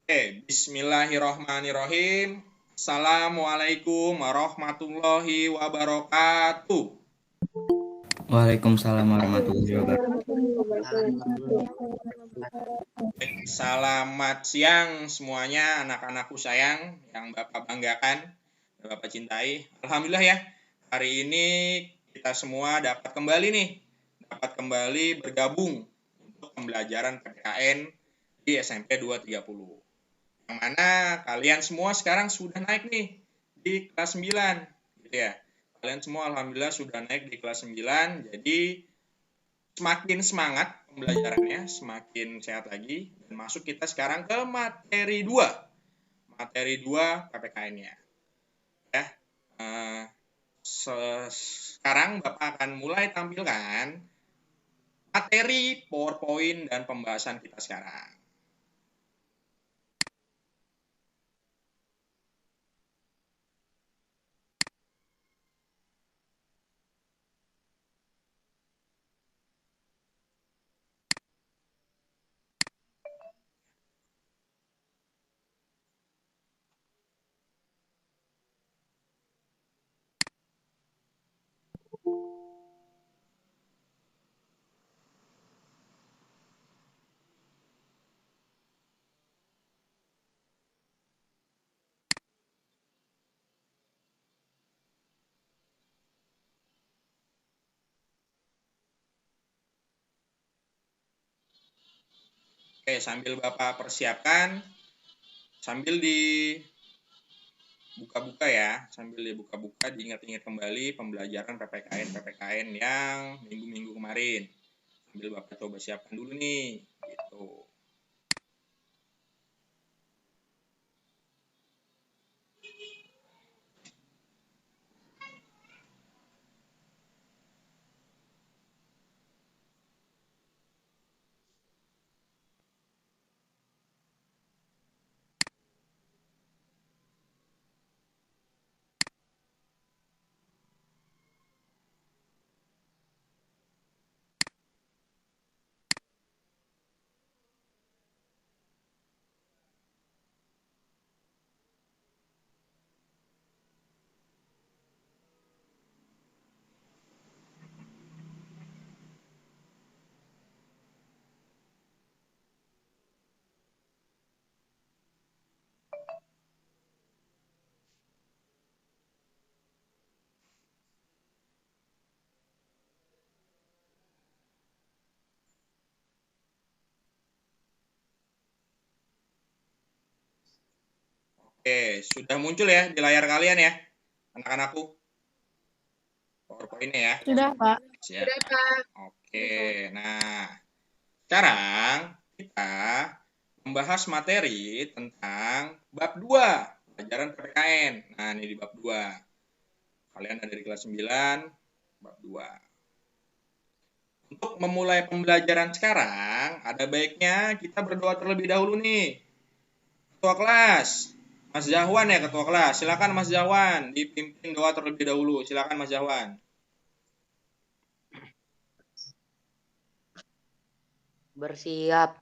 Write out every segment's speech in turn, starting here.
Bismillahirrahmanirrahim. Assalamualaikum warahmatullahi wabarakatuh. Waalaikumsalam warahmatullahi wabarakatuh. Selamat siang semuanya anak-anakku sayang yang Bapak banggakan, Bapak cintai. Alhamdulillah ya, hari ini kita semua dapat kembali bergabung untuk pembelajaran PPKN di SMP 230. Yang mana kalian semua sekarang sudah naik nih di kelas 9, gitu ya. Kalian semua alhamdulillah sudah naik di kelas 9, jadi semakin semangat pembelajarannya, semakin sehat lagi, dan masuk kita sekarang ke materi 2. Materi 2 PPKN-nya. Ya. Sekarang Bapak akan mulai tampilkan materi PowerPoint dan pembahasan kita sekarang. Oke, sambil Bapak persiapkan, sambil dibuka-buka ya, diingat-ingat kembali pembelajaran PPKN yang minggu-minggu kemarin. Sambil Bapak coba siapkan dulu nih, gitu. Oke, sudah muncul ya di layar kalian ya, anak-anakku? PowerPoint-nya ya? Sudah, Pak. Siap. Sudah, Pak. Oke, nah sekarang kita membahas materi tentang bab 2, pelajaran PPKN. Nah, ini di bab 2. Kalian ada di kelas 9, bab 2. Untuk memulai pembelajaran sekarang, ada baiknya kita berdoa terlebih dahulu nih. Ketua kelas, Mas Jahwan ya ketua kelas. Silakan Mas Jahwan dipimpin doa terlebih dahulu. Silakan Mas Jahwan. Bersiap.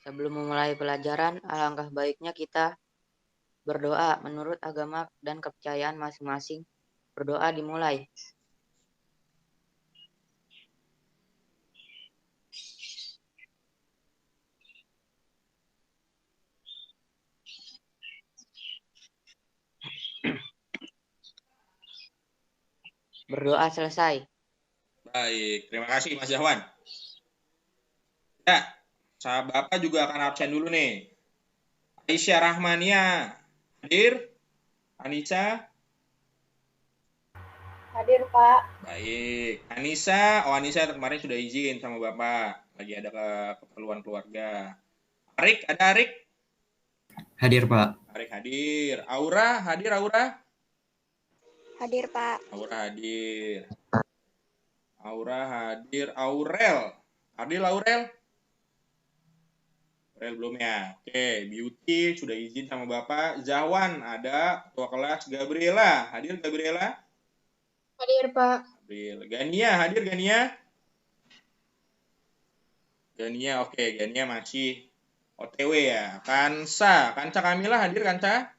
Sebelum memulai pelajaran, alangkah baiknya kita berdoa menurut agama dan kepercayaan masing-masing. Berdoa dimulai. Berdoa selesai. Baik, terima kasih Mas Jahwan. Ya, sahabat Bapak juga akan absen dulu nih. Aisyah Rahmania, hadir? Anissa? Hadir, Pak. Baik. Anissa kemarin sudah izin sama Bapak. Lagi ada keperluan keluarga. Arik, ada Arik? Hadir, Pak. Arik hadir. Aura, hadir Aura? Hadir, Pak. Aura hadir. Aura hadir. Aurel. Hadir Aurel? Aurel belum ya. Oke, Beauty sudah izin sama Bapak. Zahwan ada. Ketua kelas Gabriela. Hadir Gabriela? Hadir, Pak. Hadir. Gania, hadir Gania? Gania, oke. Gania masih OTW ya. Kansa Kamila hadir Kansa?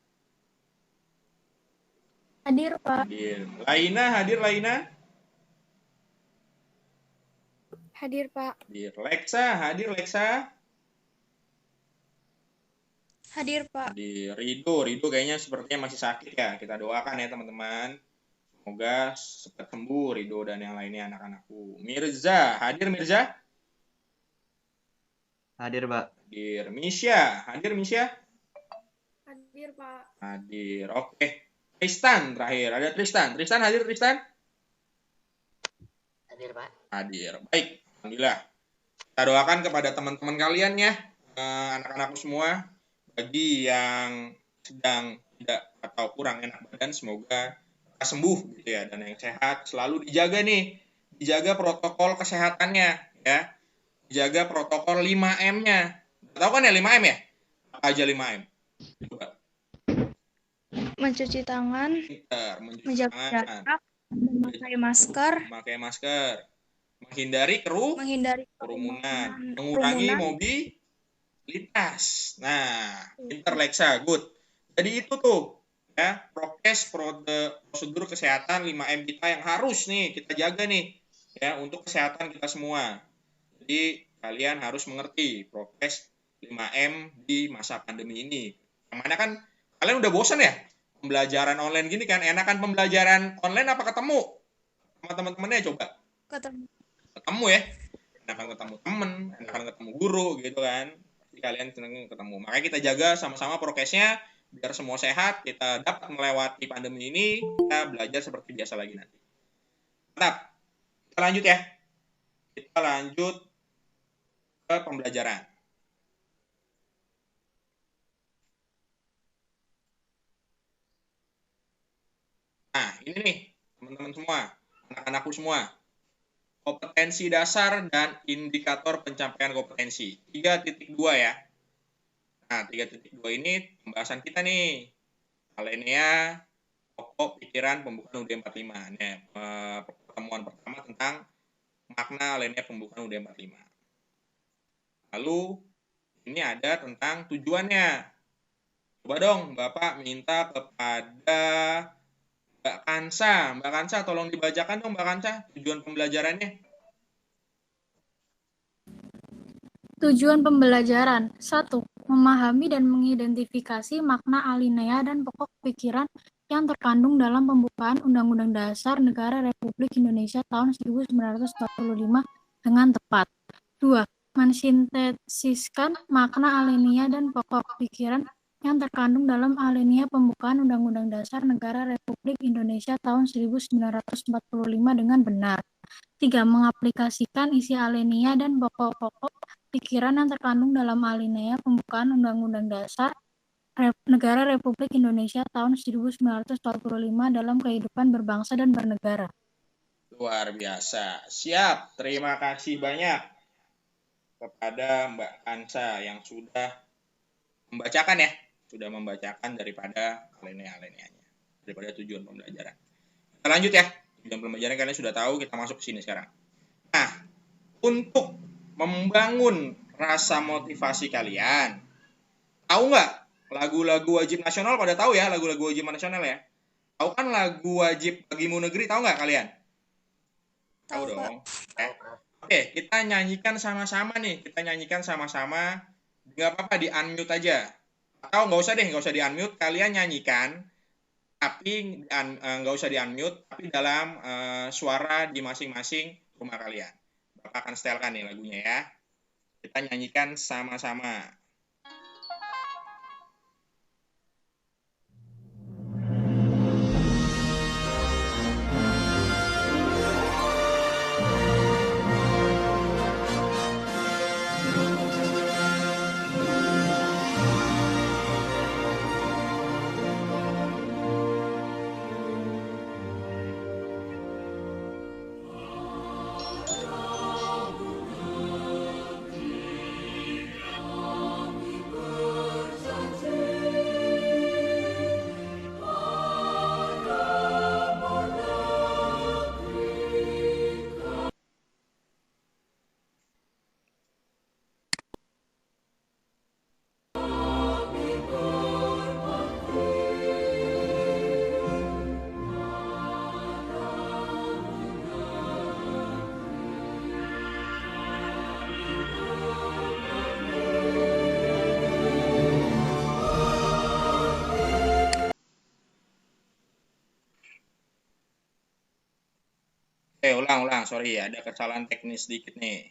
Hadir, Pak. Hadir. Laina hadir Laina? Hadir, Pak. Hadir. Leksa hadir Leksa? Hadir, Pak. Hadir. Rido kayaknya sepertinya masih sakit ya. Kita doakan ya teman-teman. Semoga cepat sembuh Rido dan yang lainnya anak-anakku. Mirza hadir Mirza? Hadir, Pak. Hadir. Misha hadir Misha? Hadir, Pak. Hadir. Oke. Tristan terakhir. Ada Tristan. Tristan hadir Tristan? Hadir, Pak. Hadir. Baik. Alhamdulillah. Kita doakan kepada teman-teman kalian ya. Anak-anakku semua. Bagi yang sedang tidak atau kurang enak badan. Semoga sembuh gitu ya. Dan yang sehat selalu dijaga nih. Dijaga protokol kesehatannya ya. Dijaga protokol 5M-nya. Tahu kan ya 5M ya? Apa aja 5M? Coba. Mencuci tangan, Pintar, mencuci menjaga tangan, jarak, memakai masker, memakai masker, menghindari menghindari kerumunan, mengurangi mobilitas. Nah, pintar Lexa, good. Jadi itu tuh ya prokes prosedur kesehatan 5M kita yang harus nih kita jaga nih ya untuk kesehatan kita semua. Jadi kalian harus mengerti prokes 5M di masa pandemi ini. Yang mana kan kalian udah bosan ya pembelajaran online gini kan? Enakan pembelajaran online apa ketemu sama teman-temannya coba? Ketemu ya. Enakan ketemu temen, enakan ketemu guru gitu kan. Jadi kalian seneng ketemu. Makanya kita jaga sama-sama prokesnya biar semua sehat, kita dapat melewati pandemi ini, kita belajar seperti biasa lagi nanti. Mantap. Kita lanjut ya. Kita lanjut ke pembelajaran. Nah, ini nih, teman-teman semua, anak-anakku semua. Kompetensi dasar dan indikator pencapaian kompetensi. 3.2 ya. Nah, 3.2 ini pembahasan kita nih. Alinea, pokok pikiran pembukaan UD 45. Nah, pertemuan pertama tentang makna alinea pembukaan UD 45. Lalu, ini ada tentang tujuannya. Coba dong, Bapak minta kepada Mbak Kansa, tolong dibacakan dong Mbak Kansa, tujuan pembelajarannya. Tujuan pembelajaran 1. Memahami dan mengidentifikasi makna alinea dan pokok pikiran yang terkandung dalam pembukaan Undang-Undang Dasar Negara Republik Indonesia tahun 1945 dengan tepat. 2. Mensintesiskan makna alinea dan pokok pikiran yang terkandung dalam alinea pembukaan Undang-Undang Dasar Negara Republik Indonesia tahun 1945 dengan benar. 3. Mengaplikasikan isi alinea dan pokok-pokok pikiran yang terkandung dalam alinea pembukaan Undang-Undang Dasar Negara Republik Indonesia tahun 1945 dalam kehidupan berbangsa dan bernegara. Luar biasa. Siap. Terima kasih banyak kepada Mbak Kansa yang sudah membacakan ya. Sudah membacakan daripada alinea-alineanya. Daripada tujuan pembelajaran. Kita lanjut ya. Tujuan pembelajaran kalian sudah tahu, kita masuk ke sini sekarang. Nah, untuk membangun rasa motivasi kalian, tahu nggak lagu-lagu wajib nasional? Pada tahu ya lagu-lagu wajib nasional ya? Tahu kan lagu wajib bagimu negeri, tahu nggak kalian? Tahu dong. Oke, kita nyanyikan sama-sama nih. Kita nyanyikan sama-sama. Nggak apa-apa, di-unmute aja. Atau nggak usah di-unmute. Kalian nyanyikan, tapi nggak usah di-unmute, tapi dalam suara di masing-masing rumah kalian. Bapak akan setelkan nih lagunya ya. Kita nyanyikan sama-sama. ulang. Sorry, ada kesalahan teknis sedikit nih.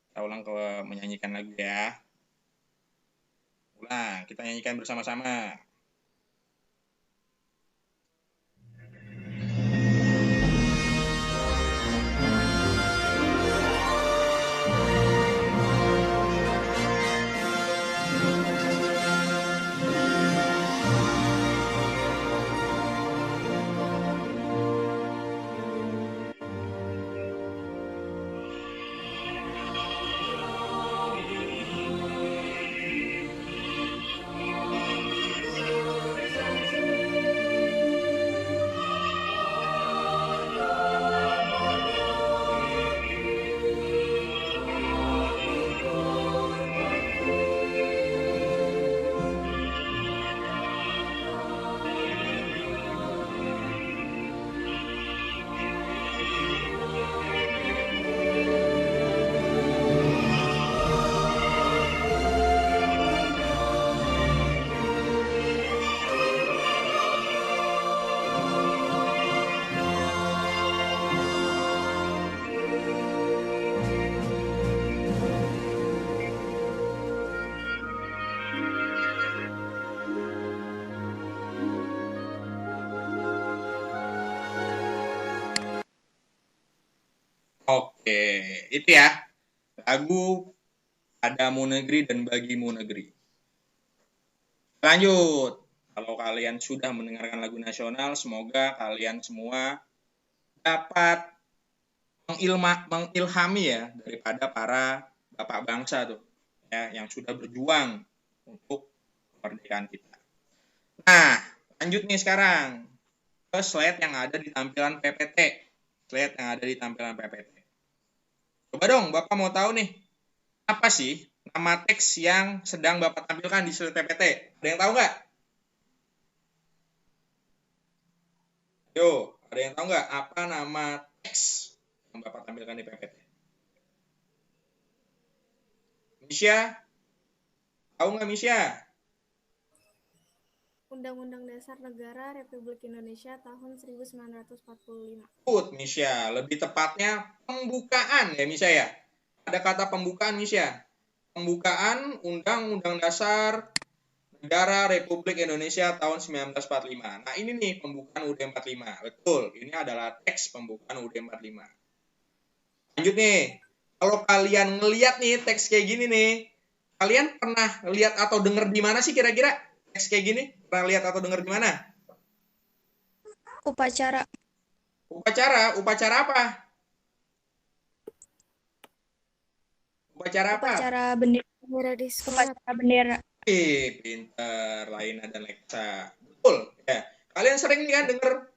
Kita ulang ke menyanyikan lagu ya. Ulang, kita nyanyikan bersama-sama. Oke, itu ya. Lagu Padamu Negeri dan Bagimu Negeri. Lanjut. Kalau kalian sudah mendengarkan lagu nasional, semoga kalian semua dapat mengilhami ya daripada para bapak bangsa tuh ya yang sudah berjuang untuk kemerdekaan kita. Nah, lanjut nih sekarang ke slide yang ada di tampilan PPT. Slide yang ada di tampilan PPT. Coba dong, Bapak mau tahu nih, apa sih nama teks yang sedang Bapak tampilkan di slide PPT? Ada yang tahu nggak? Yo, ada yang tahu nggak apa nama teks yang Bapak tampilkan di PPT? Misha? Tahu nggak Misha? Undang-Undang Dasar Negara Republik Indonesia tahun 1945. Good, Misha. Lebih tepatnya pembukaan ya, Misha ya. Ada kata pembukaan, Misha. Pembukaan Undang-Undang Dasar Negara Republik Indonesia tahun 1945. Nah, ini nih pembukaan UUD 45. Betul, ini adalah teks pembukaan UUD 45. Lanjut nih. Kalau kalian ngeliat nih teks kayak gini nih, kalian pernah lihat atau dengar di mana sih kira-kira teks kayak gini? Pernah lihat atau dengar di mana? Upacara. Upacara apa? Upacara apa? Upacara bendera di sekolah. Upacara bendera. Pinter, Laina dan Lexa. Betul, ya. Kalian sering nih kan dengar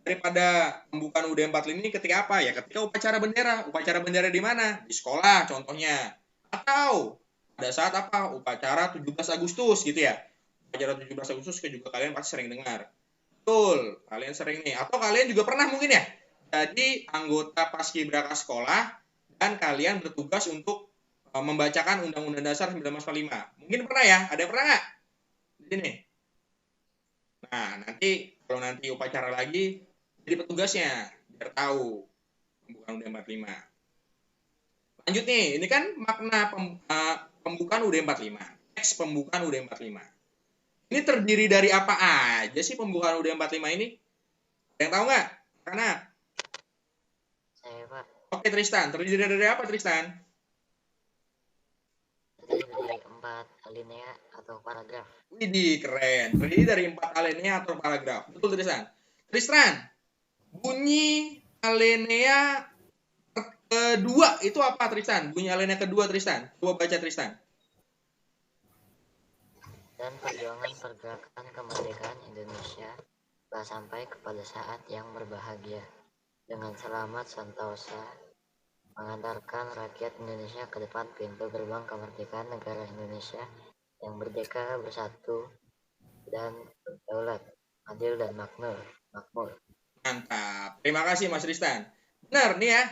daripada pembukaan UUD 45 ini ketika apa ya? Ketika upacara bendera. Upacara bendera di mana? Di sekolah contohnya. Atau pada saat apa? Upacara 17 Agustus gitu ya. Upacara 17 Agustus juga kalian pasti sering dengar. Betul, kalian sering nih. Atau kalian juga pernah mungkin ya jadi anggota paskibraka sekolah dan kalian bertugas untuk membacakan Undang-Undang Dasar 1945. Mungkin pernah ya? Ada yang pernah nggak? Di sini. Nah, nanti kalau nanti upacara lagi jadi petugasnya biar tahu pembukaan UUD 45. Lanjut nih, ini kan makna pembukaan UUD 45. Teks pembukaan UUD 45. Ini terdiri dari apa aja sih pembukaan UUD 45 ini? Ada yang tahu nggak? Karena Saya, Pak. Oke, Tristan. Terdiri dari apa, Tristan? Terdiri dari 4 alinea atau paragraf. Widih, keren. Terdiri dari 4 alinea atau paragraf. Betul, Tristan. Tristan, bunyi alinea kedua itu apa, Tristan? Bunyi alinea kedua, Tristan. Coba baca, Tristan. Dan perjuangan pergerakan kemerdekaan Indonesia telah sampai kepada saat yang berbahagia. Dengan selamat sentosa mengantarkan rakyat Indonesia ke depan pintu gerbang kemerdekaan negara Indonesia yang merdeka, bersatu, dan berdaulat, adil dan makmur. Mantap. Terima kasih, Mas Tristan. Benar nih ya.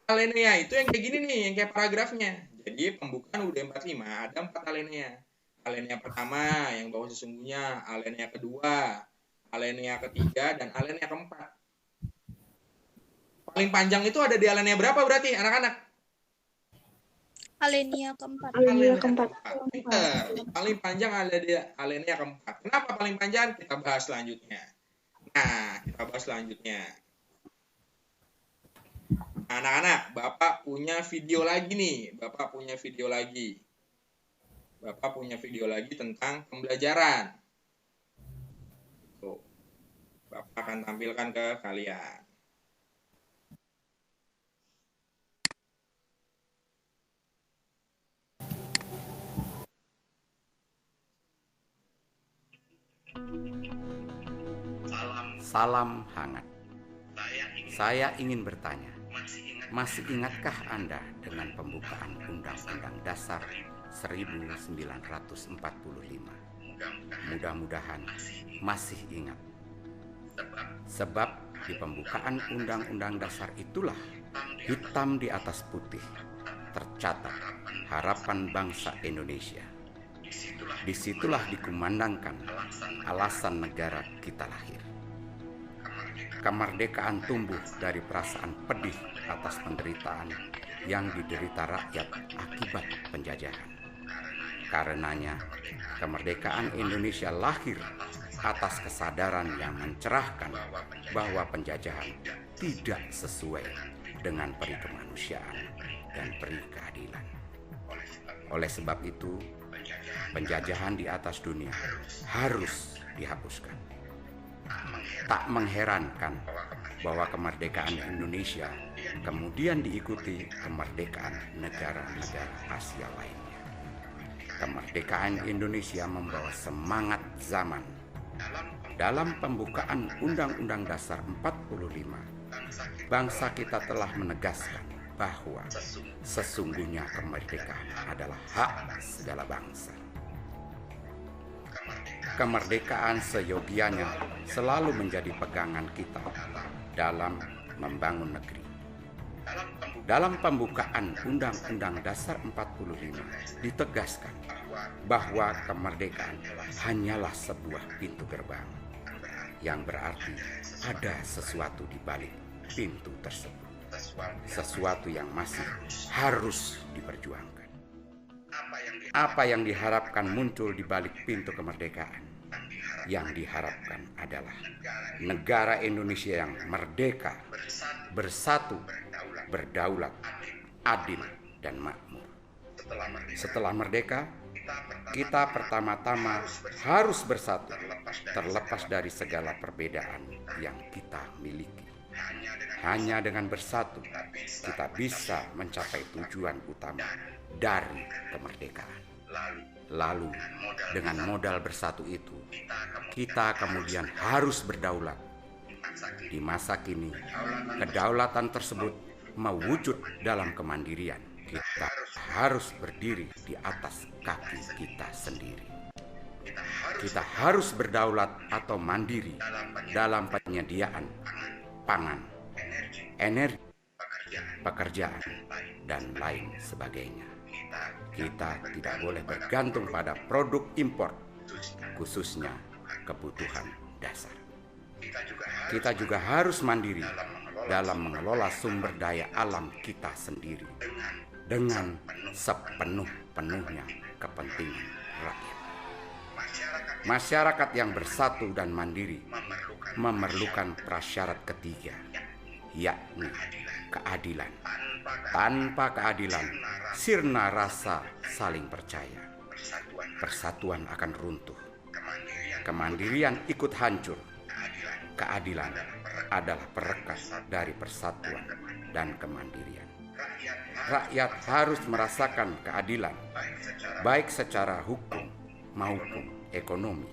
Alinea itu yang kayak gini nih, yang kayak paragrafnya. Jadi pembukaan UUD 45 ada 4 alinea. Alinea pertama yang bahwa sesungguhnya, alinea kedua, alinea ketiga, dan alinea keempat. Paling panjang itu ada di alinea berapa berarti anak-anak? Alinea keempat. Alinea keempat. Paling panjang ada di alinea keempat. Kenapa paling panjang? Kita bahas selanjutnya. Nah, kita bahas selanjutnya. Anak-anak, Bapak punya video lagi nih. Bapak punya video lagi tentang pembelajaran. Tuh. Bapak akan tampilkan ke kalian. Salam hangat. Saya ingin bertanya, masih ingatkah Anda dengan pembukaan Undang-Undang Dasar 1945? Mudah-mudahan masih ingat. Sebab di pembukaan Undang-Undang Dasar itulah hitam di atas putih tercatat harapan bangsa Indonesia. Disitulah dikumandangkan alasan negara kita lahir. Kemerdekaan tumbuh dari perasaan pedih atas penderitaan yang diderita rakyat akibat penjajahan. Karenanya, kemerdekaan Indonesia lahir atas kesadaran yang mencerahkan bahwa penjajahan tidak sesuai dengan peri kemanusiaan dan peri keadilan. Oleh sebab itu, penjajahan di atas dunia harus dihapuskan. Tak mengherankan bahwa kemerdekaan Indonesia kemudian diikuti kemerdekaan negara-negara Asia lainnya. Kemerdekaan Indonesia membawa semangat zaman. Dalam pembukaan Undang-Undang Dasar 45, bangsa kita telah menegaskan bahwa sesungguhnya kemerdekaan adalah hak segala bangsa. Kemerdekaan seyogianya selalu menjadi pegangan kita dalam membangun negeri. Dalam pembukaan Undang-Undang Dasar 45 ditegaskan bahwa kemerdekaan hanyalah sebuah pintu gerbang, yang berarti ada sesuatu di balik pintu tersebut. Sesuatu yang masih harus diperjuangkan. Apa yang diharapkan muncul di balik pintu kemerdekaan? Yang diharapkan adalah negara Indonesia yang merdeka, bersatu, berdaulat, adil, dan makmur. Setelah merdeka, kita pertama-tama harus bersatu, terlepas dari segala perbedaan yang kita miliki. Hanya dengan bersatu, kita bisa mencapai tujuan utama dari kemerdekaan. Lalu, dengan modal bersatu itu, kita kemudian harus berdaulat. Di masa kini, kedaulatan tersebut mewujud dalam kemandirian. Kita harus berdiri di atas kaki kita sendiri. Kita harus berdaulat atau mandiri dalam penyediaan pangan, energi, pekerjaan, dan lain sebagainya. Kita tidak boleh bergantung pada produk impor, khususnya kebutuhan dasar. Kita juga harus mandiri dalam mengelola sumber daya alam kita sendiri dengan sepenuh-penuhnya kepentingan rakyat. Masyarakat yang bersatu dan mandiri memerlukan prasyarat ketiga, yakni keadilan. Tanpa keadilan, sirna rasa saling percaya. Persatuan akan runtuh. Kemandirian ikut hancur. Keadilan adalah perekat dari persatuan dan kemandirian. Rakyat harus merasakan keadilan, baik secara hukum maupun ekonomi.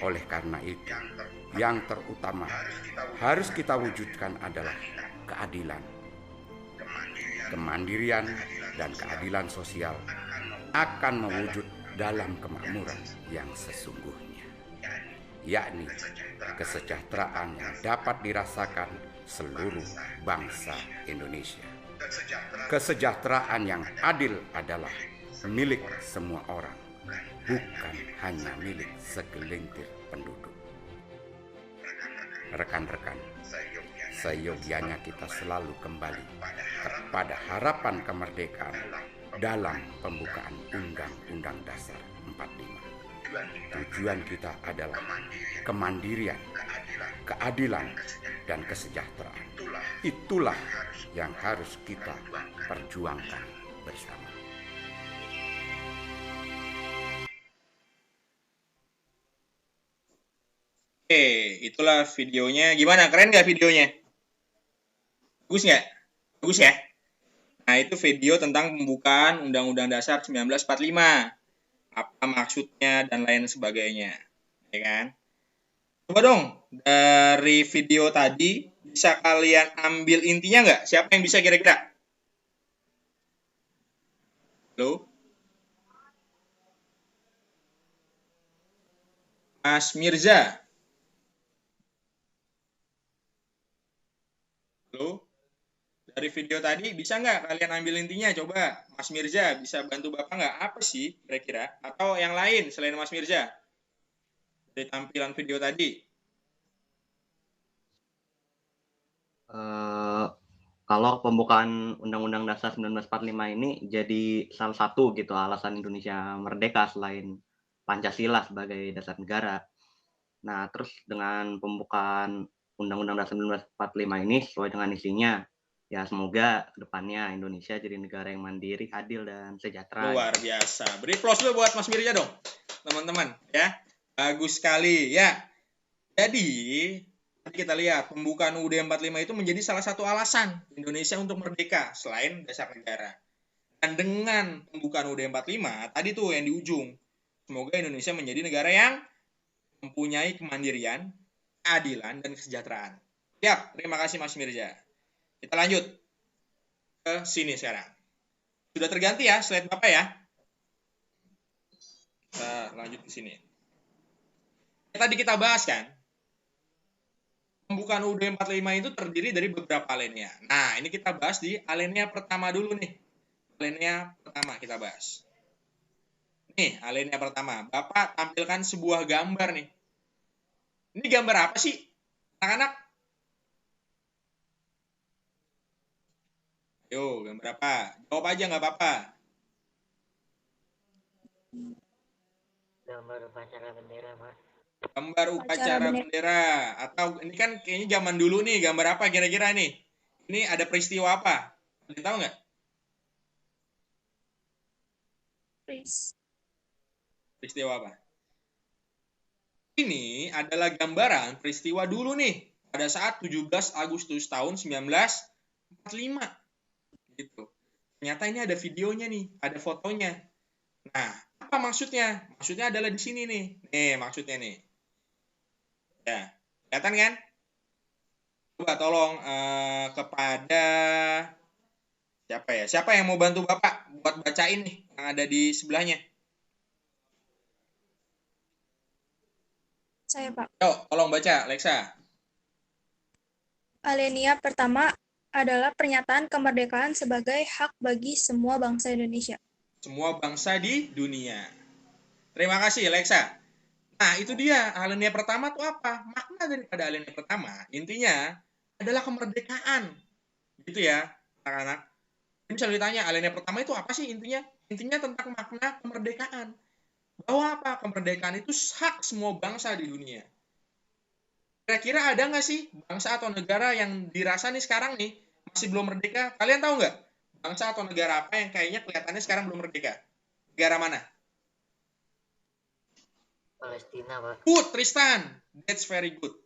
Oleh karena itu, yang terutama harus kita wujudkan adalah keadilan. Kemandirian dan keadilan sosial akan mewujud dalam kemakmuran yang sesungguhnya, yakni kesejahteraan yang dapat dirasakan seluruh bangsa Indonesia. Kesejahteraan yang adil adalah milik semua orang, bukan hanya milik segelintir penduduk. Rekan-rekan, seyogianya kita selalu kembali kepada harapan kemerdekaan dalam pembukaan Undang-Undang Dasar 45. Tujuan kita adalah kemandirian, keadilan, dan kesejahteraan. Itulah yang harus kita perjuangkan bersama. Oke, itulah videonya. Gimana? Keren nggak videonya? Bagus nggak? Bagus ya? Nah, itu video tentang pembukaan Undang-Undang Dasar 1945. Apa maksudnya dan lain sebagainya. Ya kan? Coba dong, dari video tadi, bisa kalian ambil intinya nggak? Siapa yang bisa kira-kira? Halo? Mas Mirza? Halo? Dari video tadi, bisa nggak kalian ambil intinya? Coba, Mas Mirza, bisa bantu Bapak nggak? Apa sih kira-kira? Atau yang lain selain Mas Mirza? Dari tampilan video tadi. Kalau pembukaan Undang-Undang Dasar 1945 ini jadi salah satu gitu alasan Indonesia merdeka selain Pancasila sebagai dasar negara. Nah, terus dengan pembukaan Undang-Undang Dasar 1945 ini sesuai dengan isinya, ya semoga kedepannya Indonesia jadi negara yang mandiri, adil, dan sejahtera. Luar biasa. Beri applause dulu buat Mas Mirza dong, teman-teman. Ya, bagus sekali ya. Jadi kita lihat pembukaan UUD 45 itu menjadi salah satu alasan Indonesia untuk merdeka selain dasar negara. Dan dengan pembukaan UUD 45 tadi tuh yang di ujung, semoga Indonesia menjadi negara yang mempunyai kemandirian, keadilan, dan kesejahteraan. Siap, terima kasih Mas Mirza. Kita lanjut ke sini sekarang. Sudah terganti ya slide Bapak ya. Kita lanjut ke sini. Tadi kita bahas kan, pembukaan UUD 45 itu terdiri dari beberapa alinea. Nah, ini kita bahas di alinea pertama dulu nih. Alinea pertama kita bahas. Nih, alinea pertama. Bapak tampilkan sebuah gambar nih. Ini gambar apa sih, anak-anak? Ayo, gambar apa? Jawab aja nggak apa-apa. Gambar upacara bendera, Pak. Gambar upacara bendera. Atau ini kan kayaknya zaman dulu nih, gambar apa kira-kira nih? Ini ada peristiwa apa? Kalian tahu nggak? Peristiwa apa? Ini adalah gambaran peristiwa dulu nih, pada saat 17 Agustus tahun 1945. Gitu. Ternyata ini ada videonya nih, ada fotonya. Nah, apa maksudnya? Maksudnya adalah di sini nih. Nih, maksudnya nih. Ya, kelihatan kan? Coba tolong kepada siapa ya? Siapa yang mau bantu Bapak buat bacain nih yang ada di sebelahnya? Saya, Pak. Yuk, tolong baca, Alexa. Alinea pertama adalah pernyataan kemerdekaan sebagai hak bagi semua bangsa Indonesia. Semua bangsa di dunia. Terima kasih, Alexa. Nah, itu dia. Alinea pertama itu apa? Makna daripada alinea pertama, intinya adalah kemerdekaan. Gitu ya, anak-anak. Misalnya ditanya, alinea pertama itu apa sih intinya? Intinya tentang makna kemerdekaan. Bahwa apa? Kemerdekaan itu hak semua bangsa di dunia. Kira-kira ada nggak sih bangsa atau negara yang dirasa nih sekarang nih masih belum merdeka? Kalian tahu nggak? Bangsa atau negara apa yang kayaknya kelihatannya sekarang belum merdeka? Negara mana? Palestina, Pak. Good, Tristan. That's very good.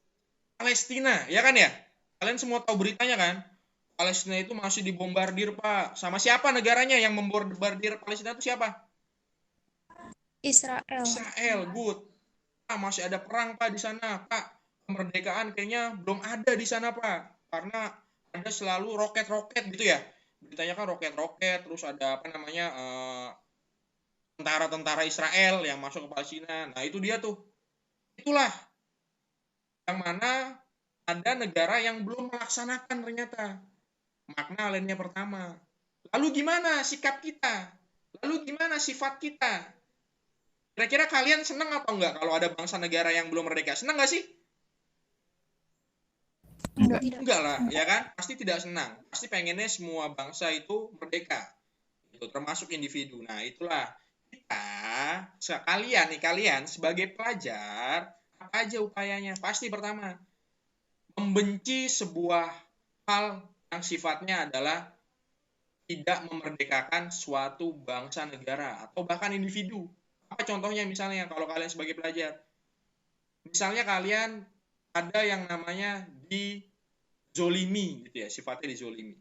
Palestina, ya kan ya? Kalian semua tahu beritanya kan? Palestina itu masih dibombardir, Pak. Sama siapa negaranya yang membombardir Palestina itu siapa? Israel. Israel, good. Pak, masih ada perang, Pak, di sana. Pak, kemerdekaan kayaknya belum ada di sana, Pak. Karena ada selalu roket-roket gitu ya. Beritanya kan roket-roket, terus ada apa namanya, tentara-tentara Israel yang masuk ke Palestina. Nah, itu dia tuh. Itulah yang mana ada negara yang belum melaksanakan ternyata makna alinea pertama. Lalu gimana sikap kita? Lalu gimana sifat kita? Kira-kira kalian senang atau enggak kalau ada bangsa negara yang belum merdeka? Senang nggak sih? enggak. Enggak lah, ya kan? Pasti tidak senang. Pasti pengennya semua bangsa itu merdeka. Itu termasuk individu. Nah, itulah kita kalian sebagai pelajar apa aja upayanya? Pasti pertama membenci sebuah hal yang sifatnya adalah tidak memerdekakan suatu bangsa negara atau bahkan individu. Apa contohnya misalnya kalau kalian sebagai pelajar? Misalnya kalian ada yang namanya dizolimi gitu ya, sifatnya dizolimi.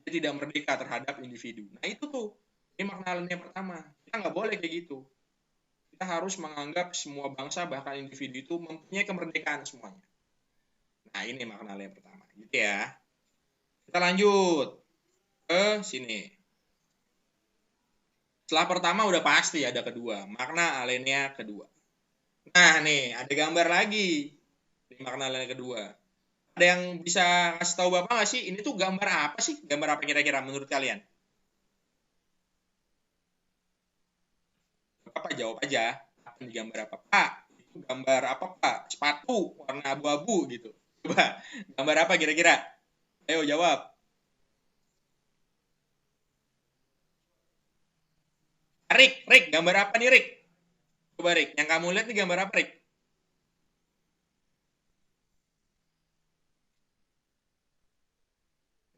Dia tidak merdeka terhadap individu. Nah itu tuh, ini makna yang pertama. Kita nggak boleh kayak gitu. Kita harus menganggap semua bangsa bahkan individu itu mempunyai kemerdekaan semuanya. Nah ini makna yang pertama, gitu ya. Kita lanjut ke sini. Setelah pertama udah pasti ada kedua, makna alinea kedua. Nah nih, ada gambar lagi. Ini makna alinea kedua. Ada yang bisa kasih tahu Bapak nggak sih? Ini tuh gambar apa sih? Gambar apa kira-kira menurut kalian? Bapak jawab aja. Apa nih gambar apa? Pak, itu gambar apa Pak? Sepatu warna abu-abu gitu. Coba, gambar apa kira-kira? Ayo jawab. Rick, gambar apa nih Rick? Coba Rick, yang kamu lihat nih gambar apa Rick?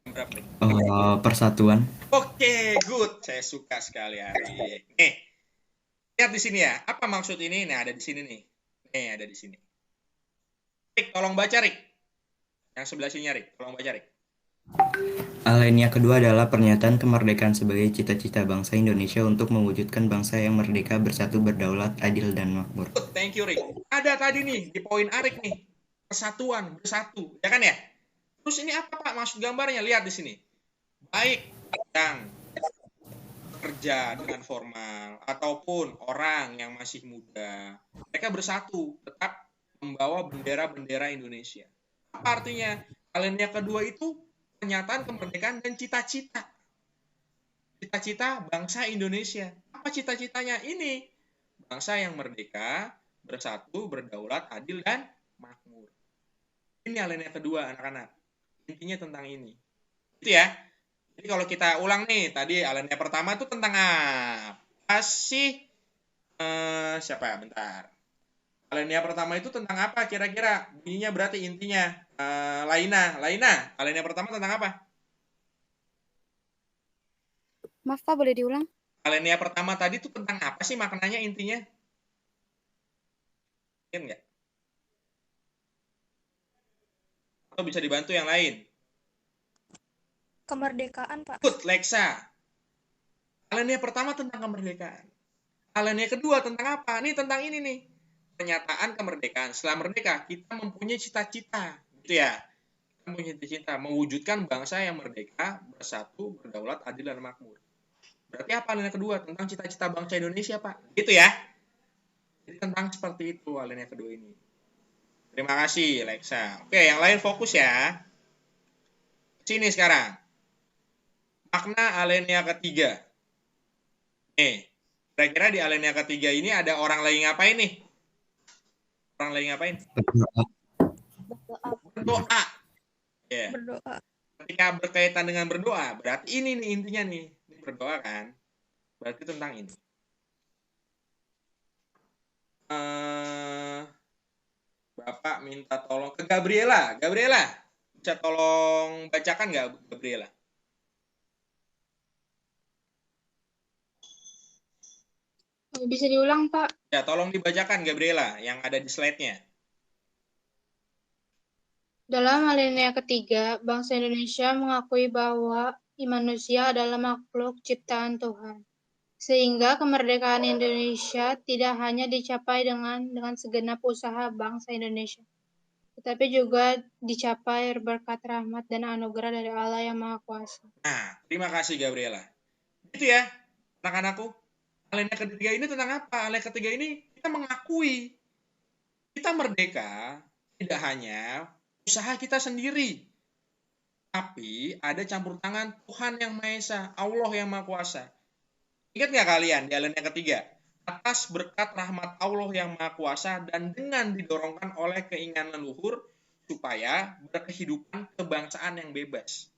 Gambar apa, Rick? Persatuan. Oke, good. Saya suka sekali Rick. Nih, lihat di sini ya. Apa maksud ini? Nah, ada di sini nih. Nih, ada di sini. Rick, tolong baca Rick. Yang sebelah sini Rick, tolong baca Rick. Alinea kedua adalah pernyataan kemerdekaan sebagai cita-cita bangsa Indonesia untuk mewujudkan bangsa yang merdeka, bersatu, berdaulat, adil, dan makmur. Good, thank you Rick. Ada tadi nih di poin Arik nih. Persatuan, bersatu. Ya kan ya? Terus ini apa Pak maksud gambarnya? Lihat di sini. Baik yang kerja dengan formal ataupun orang yang masih muda, mereka bersatu tetap membawa bendera-bendera Indonesia. Apa artinya? Alinea kedua itu pernyataan kemerdekaan dan cita-cita. Cita-cita bangsa Indonesia. Apa cita-citanya? Ini bangsa yang merdeka, bersatu, berdaulat, adil, dan makmur. Ini alinea kedua anak-anak. Intinya tentang ini. Itu ya. Jadi kalau kita ulang nih, tadi alinea pertama itu tentang apa sih? Siapa ya? Bentar. Alinea pertama itu tentang apa kira-kira? Bunyinya berarti intinya. Laina. Alinea pertama tentang apa? Maaf Pak, boleh diulang? Alinea pertama tadi itu tentang apa sih maknanya intinya? Ingat nggak? Atau bisa dibantu yang lain? Kemerdekaan, Pak. Good, Lexa. Alinea pertama tentang kemerdekaan. Alinea kedua tentang apa? Nih tentang ini nih. Pernyataan kemerdekaan. Setelah merdeka, kita mempunyai cita-cita. Gitu ya. Kita mempunyai cita-cita. Mewujudkan bangsa yang merdeka, bersatu, berdaulat, adil, dan makmur. Berarti apa alinea kedua? Tentang cita-cita bangsa Indonesia, Pak. Gitu ya. Jadi tentang seperti itu alinea kedua ini. Terima kasih, Lexa. Oke, yang lain fokus ya. Sini sekarang. Makna alinea ketiga. Nih, kira-kira di alinea ketiga ini ada orang lagi ngapain nih? Orang lagi ngapain? Berdoa. Ya. Berdoa. Ketika berkaitan dengan berdoa, berarti ini nih intinya nih. Ini berdoa kan? Berarti tentang ini. Bapak minta tolong ke Gabriela. Gabriela, bisa tolong bacakan nggak Gabriela? Bisa diulang Pak? Ya, tolong dibacakan Gabriela yang ada di slide-nya. Dalam alinea ketiga, bangsa Indonesia mengakui bahwa manusia adalah makhluk ciptaan Tuhan. Sehingga kemerdekaan Indonesia tidak hanya dicapai dengan segenap usaha bangsa Indonesia, tetapi juga dicapai berkat rahmat dan anugerah dari Allah yang Maha Kuasa. Nah, terima kasih Gabriela. Itu ya, anak-anakku. Alinea ketiga ini tentang apa? Alinea ketiga ini kita mengakui kita merdeka tidak hanya usaha kita sendiri, tapi ada campur tangan Tuhan yang Maha Esa, Allah yang Maha Kuasa. Ingat nggak kalian di alinea ketiga? Atas berkat rahmat Allah yang Maha Kuasa dan dengan didorongkan oleh keinginan leluhur, supaya berkehidupan kebangsaan yang bebas.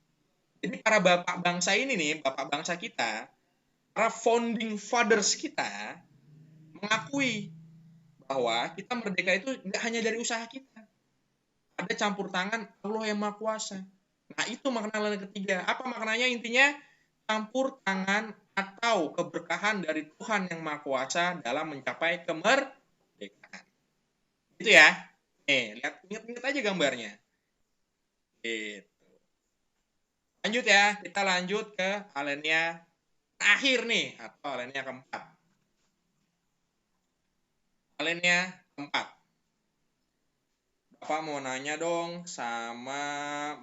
Jadi para bapak bangsa ini nih, bapak bangsa kita, para founding fathers kita mengakui bahwa kita merdeka itu nggak hanya dari usaha kita. Ada campur tangan Allah yang Maha Kuasa. Nah, itu makna yang ketiga. Apa maknanya? Intinya campur tangan atau keberkahan dari Tuhan yang Maha Kuasa dalam mencapai kemerdekaan. Itu ya. Lihat, ingat-ingat aja gambarnya. Gitu. Lanjut ya, kita lanjut ke alinea terakhir nih, atau alinea keempat. Alinea keempat. Bapak mau nanya dong sama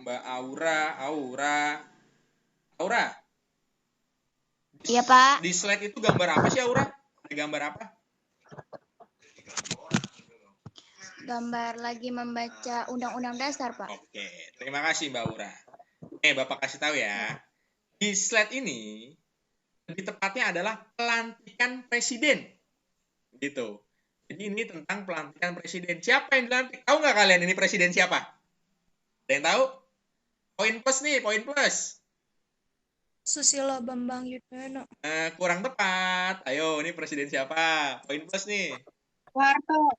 Mbak Aura. Aura. Iya, Pak. Di slide itu gambar apa sih, Aura? Ada gambar apa? Gambar lagi membaca Undang-Undang Dasar, Pak. Oke, terima kasih Mbak Aura. Bapak kasih tahu ya. Di slide ini lebih tepatnya adalah pelantikan presiden. Gitu. Jadi ini tentang pelantikan presiden. Siapa yang dilantik? Tahu nggak kalian ini presiden siapa? Ada yang tahu? Poin plus nih, poin plus. Susilo Bambang Yudhoyono. Kurang tepat. Ayo, ini presiden siapa? Poin plus nih. Soeharto.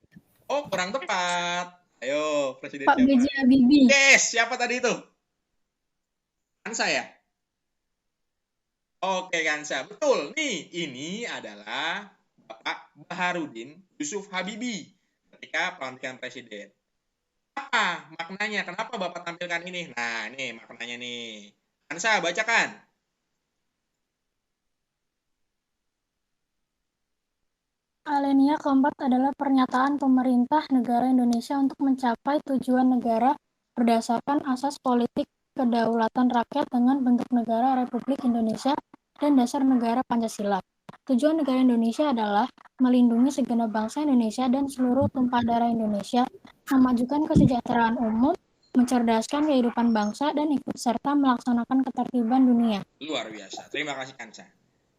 Oh, kurang tepat. Ayo, presiden Pak siapa? B.J. Habibie. Yes, siapa tadi itu? Kansa ya? Oke, Kansa. Betul. Nih, ini adalah Bapak Baharudin Yusuf Habibie ketika pelantikan presiden. Apa maknanya? Kenapa Bapak tampilkan ini? Nah, ini maknanya nih. Kansa, bacakan. Alinea keempat adalah pernyataan pemerintah negara Indonesia untuk mencapai tujuan negara berdasarkan asas politik kedaulatan rakyat dengan bentuk negara Republik Indonesia dan dasar negara Pancasila. Tujuan negara Indonesia adalah melindungi segenap bangsa Indonesia dan seluruh tumpah darah Indonesia, memajukan kesejahteraan umum, mencerdaskan kehidupan bangsa, dan ikut serta melaksanakan ketertiban dunia. Luar biasa. Terima kasih, Kansa.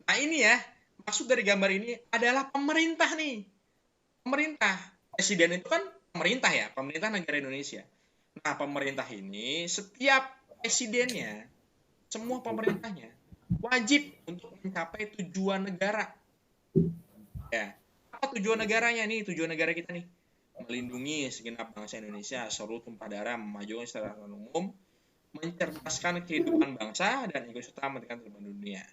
Nah, ini ya. Maksud dari gambar ini adalah pemerintah nih. Pemerintah. Presiden itu kan pemerintah ya. Pemerintah negara Indonesia. Nah, pemerintah ini setiap presidennya, semua pemerintahnya wajib untuk mencapai tujuan negara. Ya. Apa tujuan negaranya nih? Tujuan negara kita nih. Melindungi segenap bangsa Indonesia, seluruh tumpah darah, memajukan secara umum, mencerdaskan kehidupan bangsa, dan ikut serta meningkatkan kehidupan dunia.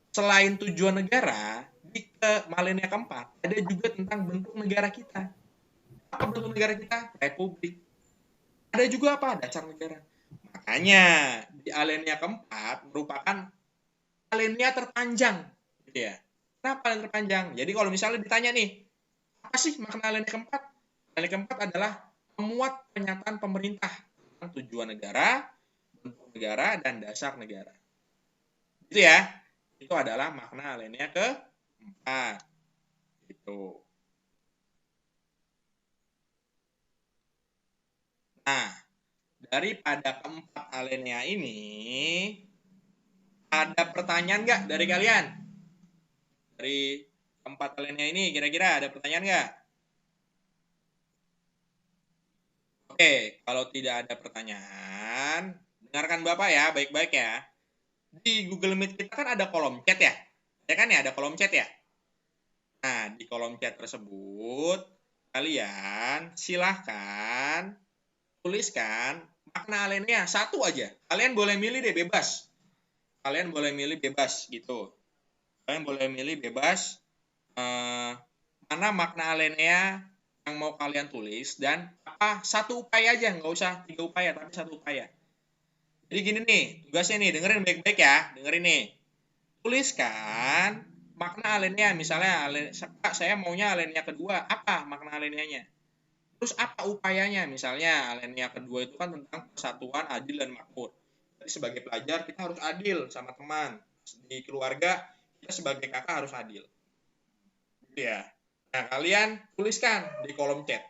Selain tujuan negara, di alinea keempat ada juga tentang bentuk negara kita. Apa bentuk negara kita? Republik. Ada juga apa? Dasar negara. Makanya di alinea keempat merupakan alinea terpanjang, gitu ya. Kenapa alinea terpanjang? Jadi kalau misalnya ditanya nih, apa sih makna alinea keempat? Alinea keempat adalah memuat pernyataan pemerintah tentang tujuan negara, bentuk negara, dan dasar negara. Itu ya. Itu adalah makna alinea keempat. Gitu. Nah, daripada keempat alinea ini, ada pertanyaan nggak dari kalian? Dari keempat alinea ini, kira-kira ada pertanyaan nggak? Oke, kalau tidak ada pertanyaan, dengarkan Bapak ya, baik-baik ya. Di Google Meet kita kan ada kolom chat ya? Ya kan ya, ada kolom chat ya? Nah, di kolom chat tersebut, kalian silahkan tuliskan makna alinea satu aja. Kalian boleh milih deh, bebas. Kalian boleh milih bebas gitu. Kalian boleh milih bebas mana makna alinea yang mau kalian tulis, dan apa satu upaya aja, nggak usah 3 upaya, tapi 1 upaya. Jadi gini nih, tugasnya nih, dengerin baik-baik ya, dengerin nih. Tuliskan makna alinea, misalnya, Pak, saya maunya alinea kedua, apa makna alineanya? Terus apa upayanya? Misalnya, alinea kedua itu kan tentang persatuan, adil, dan makmur. Jadi sebagai pelajar, kita harus adil sama teman. Di keluarga, kita sebagai kakak harus adil. Gitu ya. Nah, kalian tuliskan di kolom chat.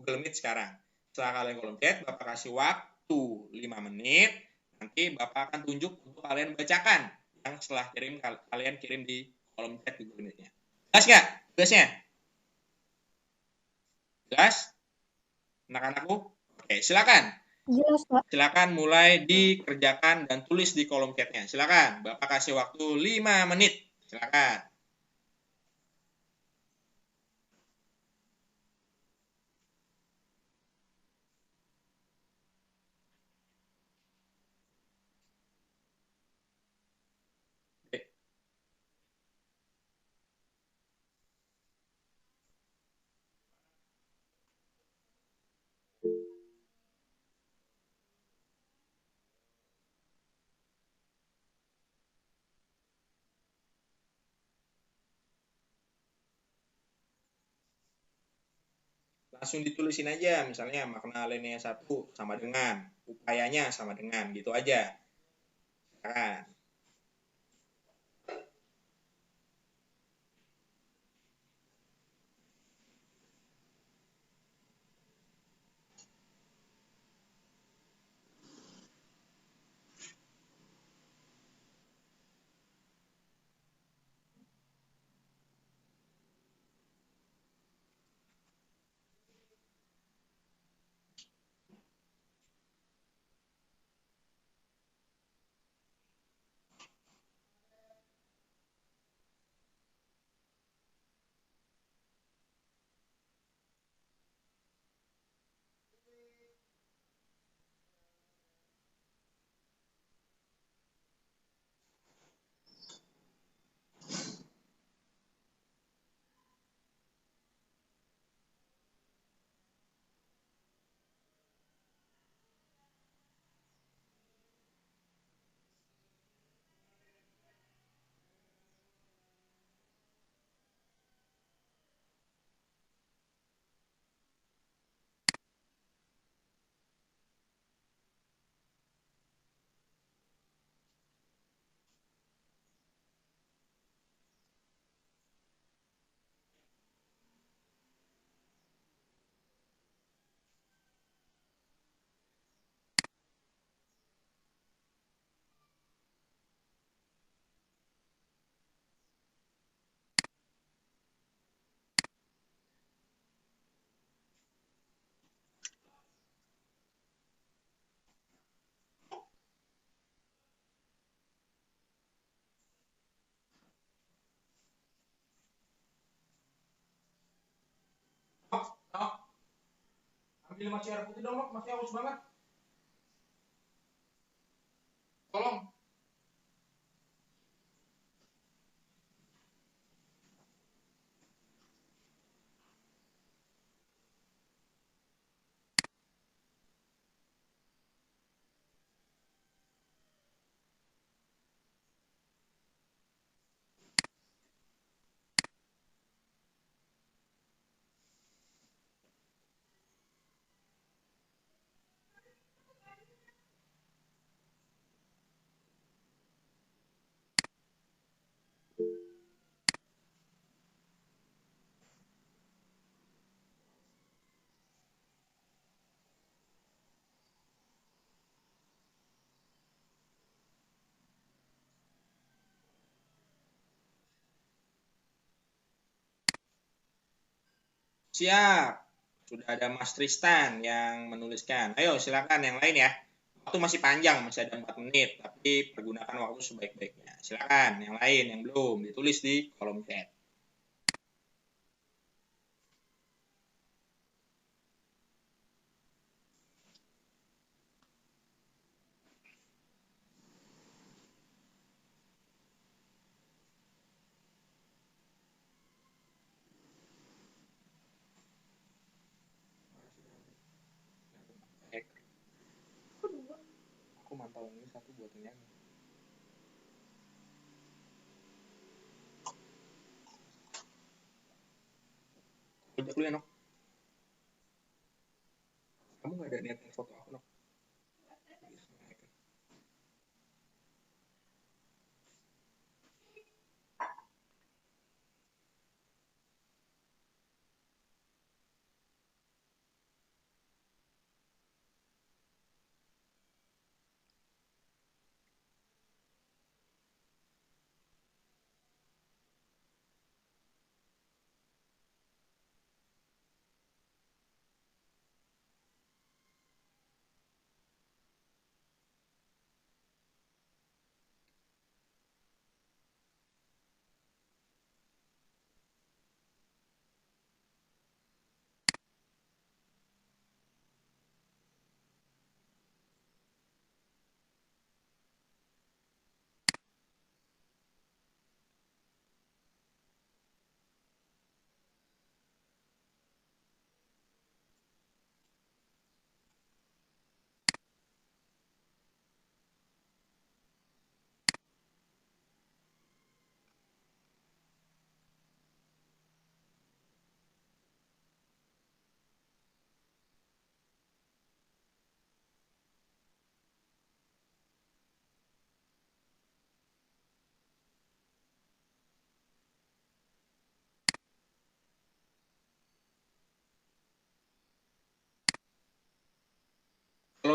Google Meet sekarang. Setelah kalian kolom chat, Bapak kasih waktu 5 menit, nanti Bapak akan tunjuk untuk kalian bacakan yang setelah kalian kirim di kolom chat Google Meet-nya. Jelas nggak tugasnya? Jelas? Anak-anakku? Oke, silakan. Jelas, Pak. Silakan mulai dikerjakan dan tulis di kolom chatnya. Silakan. Bapak kasih waktu 5 menit. Silakan. Oke. Langsung ditulisin aja, misalnya makna alinea 1 sama dengan, upayanya sama dengan, gitu aja. Silakan. Nok, ambil masih air putih dong, Nok. Masih haus banget. Tolong. Siap. Sudah ada Mas Tristan yang menuliskan. Ayo silakan yang lain ya. Waktu masih panjang, masih ada 4 menit. Tapi pergunakan waktu sebaik-baiknya. Silakan yang lain yang belum ditulis di kolom chat. Aku mantau ini satu buat ini. Ojek dulu ya, Nok. Kamu nggak ada niat foto aku, Nok?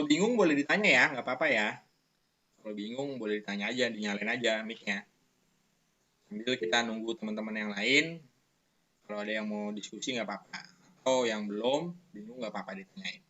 Kalau bingung boleh ditanya ya, nggak apa-apa ya. Kalau bingung boleh ditanya aja, dinyalain aja mic-nya. Sambil kita nunggu teman-teman yang lain. Kalau ada yang mau diskusi nggak apa-apa. Atau yang belum, bingung nggak apa-apa ditanyain.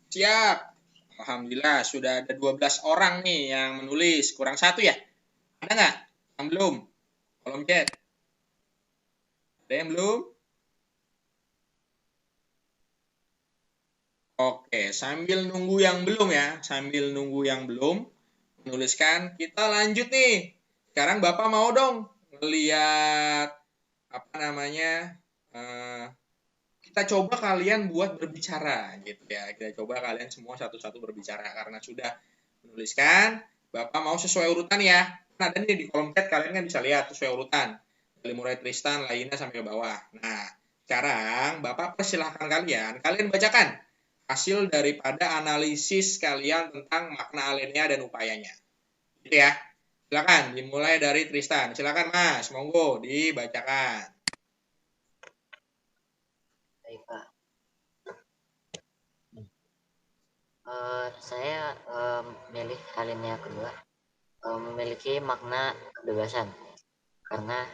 Siap. Alhamdulillah sudah ada 12 orang nih yang menulis. Kurang satu ya? Ada nggak? Yang belum? Kolom chat. Ada yang belum? Oke, sambil nunggu yang belum ya. Sambil nunggu yang belum menuliskan, kita lanjut nih. Sekarang Bapak mau dong ngeliat apa namanya? Kita coba kalian buat berbicara gitu ya. Kita coba kalian semua satu-satu berbicara karena sudah menuliskan. Bapak mau sesuai urutan ya. Nah, ada nih di kolom chat kalian kan bisa lihat sesuai urutan. Dari mulai Tristan, Laina sampai ke bawah. Nah, sekarang Bapak persilahkan kalian bacakan hasil daripada analisis kalian tentang makna alinea dan upayanya. Gitu ya. Silakan dimulai dari Tristan. Silakan Mas, monggo dibacakan. Baik, Pak. Saya milih alinea kedua, memiliki makna kebebasan karena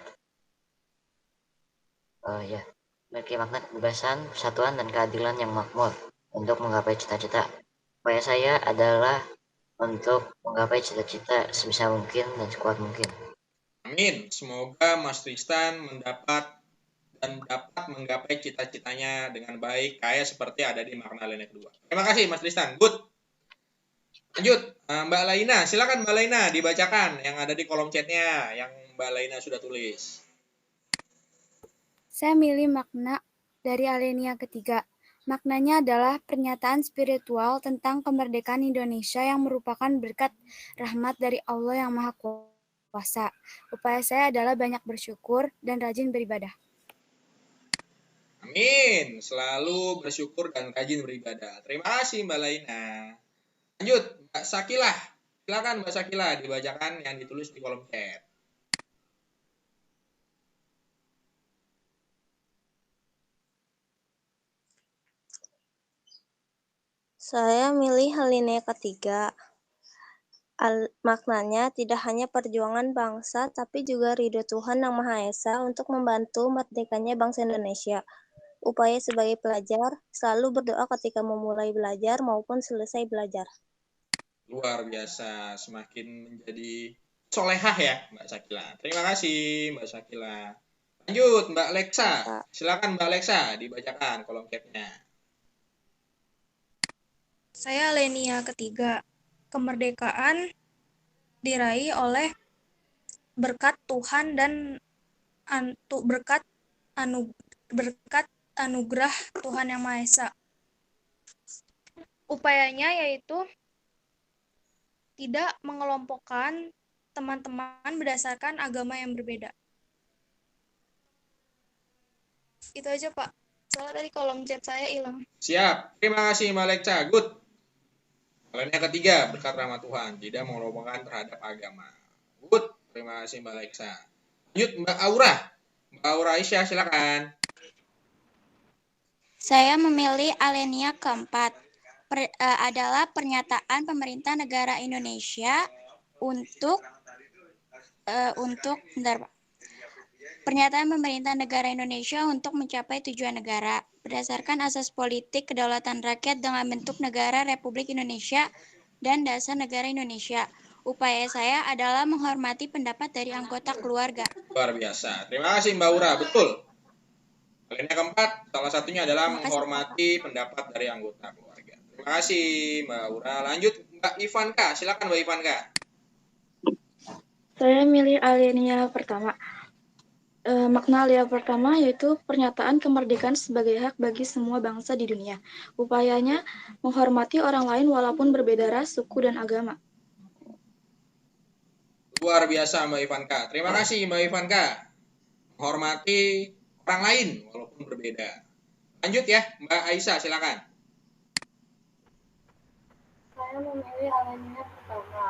memiliki makna kebebasan, persatuan, dan keadilan yang makmur untuk menggapai cita-cita. Upaya saya adalah untuk menggapai cita-cita sebisa mungkin dan sekuat mungkin. Amin. Semoga Mas Tristan dapat menggapai cita-citanya dengan baik, kayak seperti ada di makna alinea kedua. Terima kasih Mas Tristan. Good. Lanjut, Mbak Laina. Silakan Mbak Laina dibacakan yang ada di kolom chatnya yang Mbak Laina sudah tulis. Saya milih makna dari alinea ketiga. Maknanya adalah pernyataan spiritual tentang kemerdekaan Indonesia yang merupakan berkat rahmat dari Allah yang Maha Kuasa. Upaya saya adalah banyak bersyukur dan rajin beribadah. Amin. Selalu bersyukur dan rajin beribadah. Terima kasih Mbak Laina. Lanjut, Mbak Sakilah. Silakan Mbak Sakilah dibacakan yang ditulis di kolom chat. Saya milih alinea ketiga. Maknanya tidak hanya perjuangan bangsa, tapi juga ridho Tuhan Yang Maha Esa untuk membantu merdekanya bangsa Indonesia. Upaya sebagai pelajar, selalu berdoa ketika memulai belajar maupun selesai belajar. Luar biasa, semakin menjadi solehah ya Mbak Sakila. Terima kasih Mbak Sakila. Lanjut Mbak Leksa. Silakan Mbak Leksa dibacakan kolom chat-nya. Saya Lenia ketiga. Kemerdekaan diraih oleh berkat Tuhan dan berkat anugerah Tuhan Yang Maha Esa. Upayanya yaitu tidak mengelompokkan teman-teman berdasarkan agama yang berbeda. Itu aja Pak. Soalnya tadi kolom chat saya hilang. Siap. Terima kasih Mbak Leksa. Good. Kalian yang ketiga, berkat rahmat Tuhan, tidak mengelompokkan terhadap agama. Good. Terima kasih Mbak Leksa. Lanjut Mbak Aura. Mbak Aura Aisyah, silakan. Saya memilih alinea keempat. Adalah pernyataan pemerintah negara Indonesia untuk bentar Pak. Pernyataan pemerintah negara Indonesia untuk mencapai tujuan negara berdasarkan asas politik kedaulatan rakyat dengan bentuk negara Republik Indonesia dan dasar negara Indonesia. Upaya saya adalah menghormati pendapat dari anggota keluarga. Luar biasa. Terima kasih Mbak Aura. Betul. Alinea keempat, salah satunya adalah menghormati pendapat dari anggota keluarga. Terima kasih Mbak Aura. Lanjut Mbak Ivanka. Silakan Mbak Ivanka. Saya milih alinea pertama. Makna alinea pertama yaitu pernyataan kemerdekaan sebagai hak bagi semua bangsa di dunia. Upayanya menghormati orang lain walaupun berbeda ras, suku, dan agama. Luar biasa Mbak Ivanka. Terima kasih Mbak Ivanka. Menghormati orang lain walaupun berbeda. Lanjut ya Mbak Aisyah, silakan. Saya memilih alinea pertama.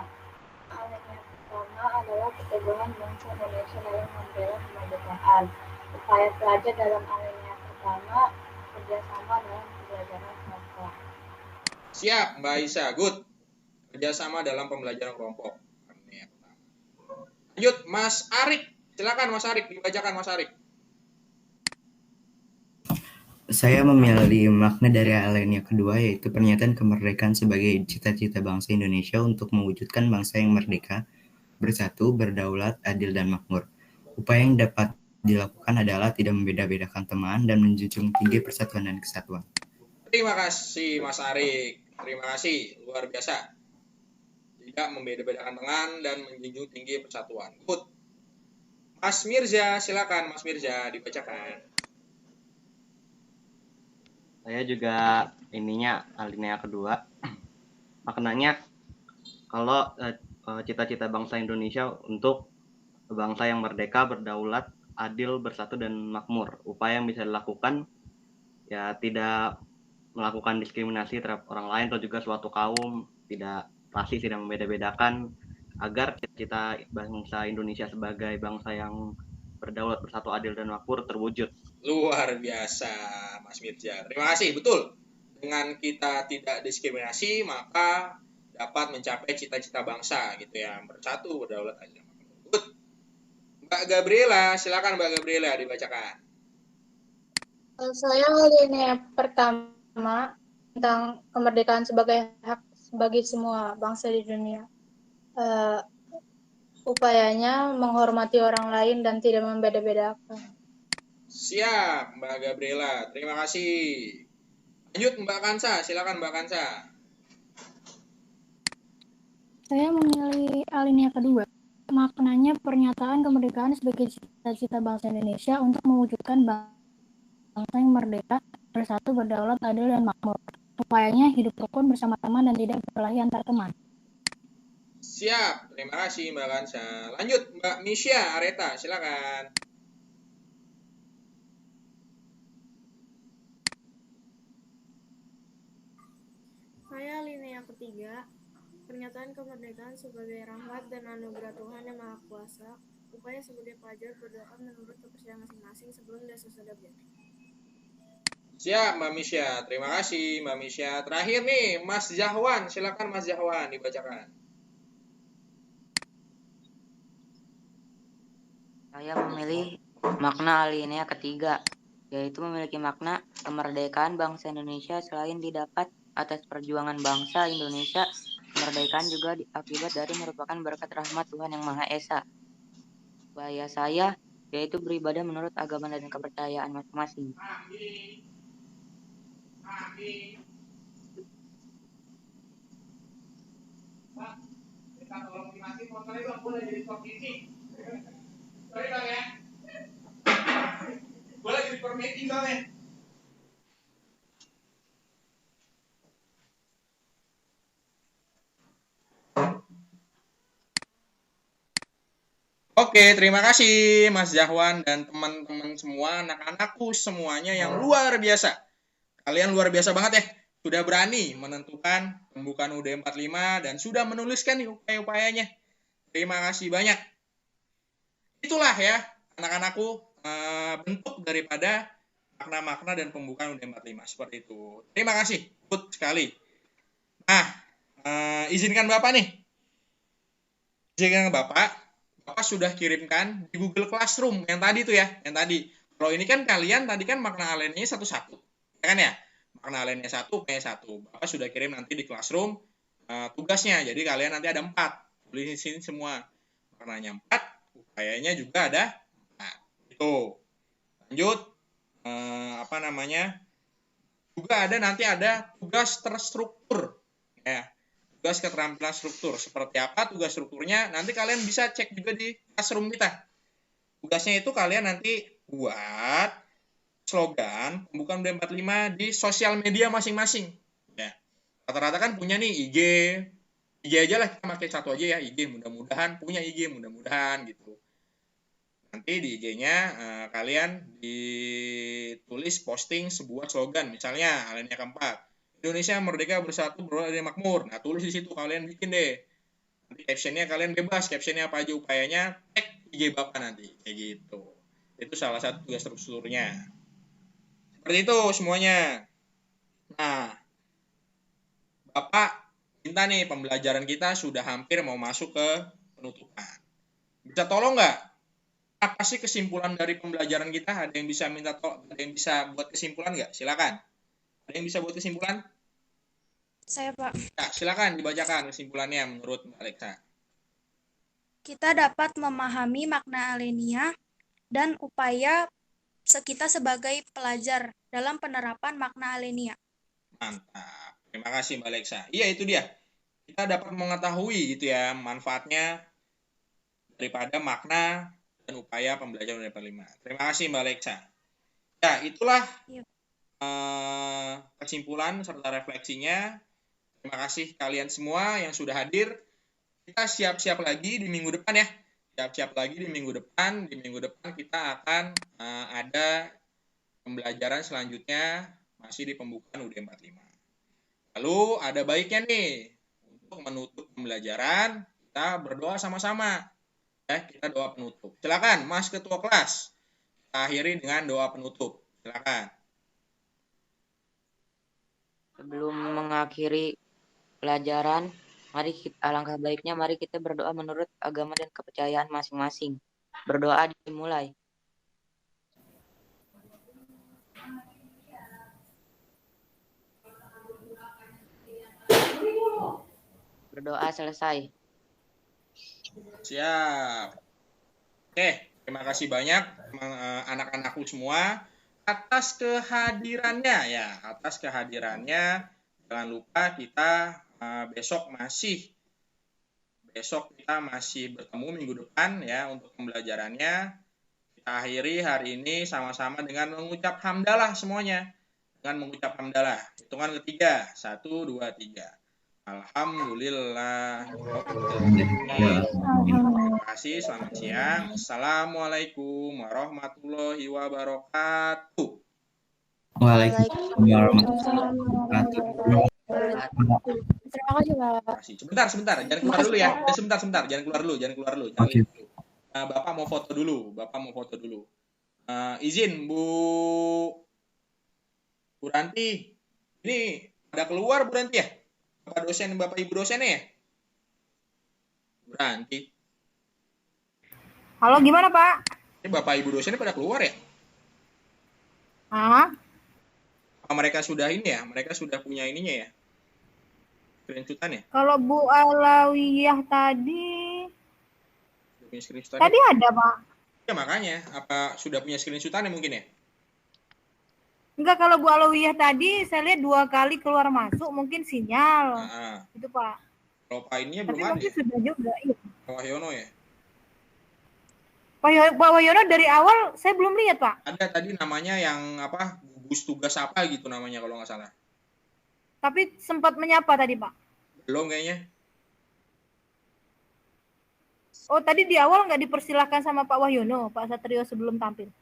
Alinea pertama adalah keteguhan bangsa Indonesia dalam membela kemerdekaan. Upaya pelajar dalam alinea pertama kerjasama dalam pembelajaran kelompok. Siap Mbak Aisyah, good. Kerjasama dalam pembelajaran kelompok. Alinea pertama. Lanjut Mas Arik. Silakan Mas Arik, dibacakan Mas Arik. Saya memilih makna dari alinea kedua, yaitu pernyataan kemerdekaan sebagai cita-cita bangsa Indonesia untuk mewujudkan bangsa yang merdeka, bersatu, berdaulat, adil, dan makmur. Upaya yang dapat dilakukan adalah tidak membeda-bedakan teman dan menjunjung tinggi persatuan dan kesatuan. Terima kasih Mas Arik. Terima kasih, luar biasa. Tidak membeda-bedakan teman dan menjunjung tinggi persatuan. Good. Mas Mirza, silakan Mas Mirza dibacakan. Saya juga alinea kedua. Maknanya kalau cita-cita bangsa Indonesia untuk bangsa yang merdeka, berdaulat, adil, bersatu, dan makmur. Upaya yang bisa dilakukan ya tidak melakukan diskriminasi terhadap orang lain atau juga suatu kaum, tidak rasis, tidak membeda-bedakan, agar cita bangsa Indonesia sebagai bangsa yang berdaulat, bersatu, adil, dan makmur terwujud. Luar biasa Mas Mirza. Terima kasih, betul. Dengan kita tidak diskriminasi, maka dapat mencapai cita-cita bangsa gitu ya, bersatu, berdaulat, adil, dan makmur. Good. Mbak Gabriela, silakan Mbak Gabriela dibacakan. Saya alinea pertama tentang kemerdekaan sebagai hak bagi semua bangsa di dunia. Upayanya menghormati orang lain dan tidak membeda-bedakan. Siap Mbak Gabriela, terima kasih. Lanjut Mbak Kansa, silakan Mbak Kansa. Saya memilih alinea kedua. Maknanya pernyataan kemerdekaan sebagai cita-cita bangsa Indonesia untuk mewujudkan bangsa yang merdeka, bersatu, berdaulat, adil, dan makmur. Upayanya hidup rukun bersama teman dan tidak berkelahi antar teman. Siap, terima kasih Mbak Kansa. Lanjut Mbak Misha Areta, silakan. Saya alinea ketiga. Pernyataan kemerdekaan sebagai rahmat dan anugerah Tuhan Yang Maha Kuasa. Upaya sebagai pelajar berdoa menurut kepercayaan masing-masing sebelum dan sesudah belajar. Siap Mbak Misha, terima kasih Mbak Misha. Terakhir nih Mas Jahwan, silakan Mas Jahwan dibacakan. Saya memilih makna alinea ketiga, yaitu memiliki makna kemerdekaan bangsa Indonesia selain didapat atas perjuangan bangsa Indonesia kemerdekaan juga akibat dari merupakan berkat rahmat Tuhan Yang Maha Esa. Upaya saya yaitu beribadah menurut agama dan kepercayaan masing-masing. Gue lagi di permeeting soalnya. Oke, terima kasih Mas Jahwan dan teman-teman semua, anak-anakku semuanya yang luar biasa. Kalian luar biasa banget ya. Sudah berani menentukan pembukaan UUD 45 dan sudah menuliskan nih upaya-upayanya. Terima kasih banyak. Itulah ya, anak-anakku, bentuk daripada makna-makna dan pembukaan UUD 45. Seperti itu. Terima kasih, good sekali. Nah, izinkan Bapak nih. Izinkan Bapak sudah kirimkan di Google Classroom yang tadi tuh ya, yang tadi. Kalau ini kan kalian tadi kan makna alinea satu-satu, ya kan ya? Makna alinea 1, P1. Bapak sudah kirim nanti di Classroom tugasnya. Jadi kalian nanti ada 4. Tulis di sini semua. Maknanya 4, upayanya juga ada 4. Itu. Lanjut, juga ada nanti ada tugas terstruktur, ya. Tugas keterampilan struktur. Seperti apa tugas strukturnya? Nanti kalian bisa cek juga di Classroom kita. Tugasnya itu kalian nanti buat slogan pembukaan UUD 45 di sosial media masing-masing. Ya. Rata-rata kan punya nih IG aja lah, kita pakai satu aja ya, IG. Mudah-mudahan punya IG, mudah-mudahan gitu. Nanti di IG-nya kalian ditulis posting sebuah slogan. Misalnya alinea keempat. Indonesia merdeka bersatu beradil makmur. Nah, tulis di situ kalian bikin deh. Nanti captionnya kalian bebas. Captionnya apa aja upayanya, tag IG Bapak nanti. Kayak gitu. Itu salah satu tugas strukturnya. Seperti itu semuanya. Nah, Bapak minta nih pembelajaran kita sudah hampir mau masuk ke penutupan. Bisa tolong nggak? Apa sih kesimpulan dari pembelajaran kita? Ada yang bisa ada yang bisa buat kesimpulan nggak? Silakan. Ada yang bisa buat kesimpulan? Saya, Pak. Ya, silakan dibacakan kesimpulannya menurut Mbak Alexa. Kita dapat memahami makna alinea dan upaya kita sebagai pelajar dalam penerapan makna alinea. Mantap. Terima kasih Mbak Alexa. Iya, itu dia. Kita dapat mengetahui gitu ya manfaatnya daripada makna dan upaya pembelajaran UUD 45. Terima kasih Mbak Alexa. Ya, itulah kesimpulan serta refleksinya. Terima kasih kalian semua yang sudah hadir. Kita siap-siap lagi di minggu depan ya. Siap-siap lagi di minggu depan. Di minggu depan kita akan ada pembelajaran selanjutnya masih di pembukaan UUD 45. Lalu ada baiknya nih untuk menutup pembelajaran kita berdoa sama-sama. Ya, kita doa penutup. Silakan Mas Ketua Kelas. Kita akhiri dengan doa penutup. Silakan. Sebelum mengakhiri pelajaran, alangkah baiknya mari kita berdoa menurut agama dan kepercayaan masing-masing. Berdoa dimulai. Berdoa selesai. Siap. Oke, terima kasih banyak anak-anakku semua atas kehadirannya ya. Atas kehadirannya. Jangan lupa kita besok kita masih bertemu minggu depan ya untuk pembelajarannya. Kita akhiri hari ini sama-sama dengan mengucap hamdalah semuanya. Dengan mengucap hamdalah. Hitungan ketiga. 1, 2, 3. Alhamdulillah. Terima kasih. Selamat siang. Assalamualaikum warahmatullahi wabarakatuh. Waalaikumsalam warahmatullahi wabarakatuh. Terima kasih, Pak. Sebentar. Jangan keluar dulu ya. Sebentar. Jangan keluar dulu. Oke. Bapak mau foto dulu. Izin Bu Ranti. Ini ada keluar Bu Ranti ya? Bapak Ibu dosennya ya? Bu Ranti. Halo, gimana Pak? Ini Bapak Ibu dosennya pada keluar ya? Hah? Mereka sudah ini ya? Mereka sudah punya ininya ya? Screenshotan ya? Kalau Bu Alawiyah tadi Punya screenshotan tadi ada, Pak. Ya makanya, apa sudah punya screenshotan mungkin ya? Enggak, kalau Bu Alawiyah tadi saya lihat 2 kali keluar masuk mungkin sinyal. Itu, Pak. Kalau Pak ininya Tapi belum ada mungkin ya? sudah juga, iya. Pak Wahyono ya? Pak Wahyono dari awal saya belum lihat, Pak. Ada tadi namanya yang apa, gugus tugas apa gitu namanya kalau nggak salah. Tapi sempat menyapa tadi, Pak. Belum kayaknya. Oh, tadi di awal nggak dipersilahkan sama Pak Wahyono, Pak Satrio sebelum tampil.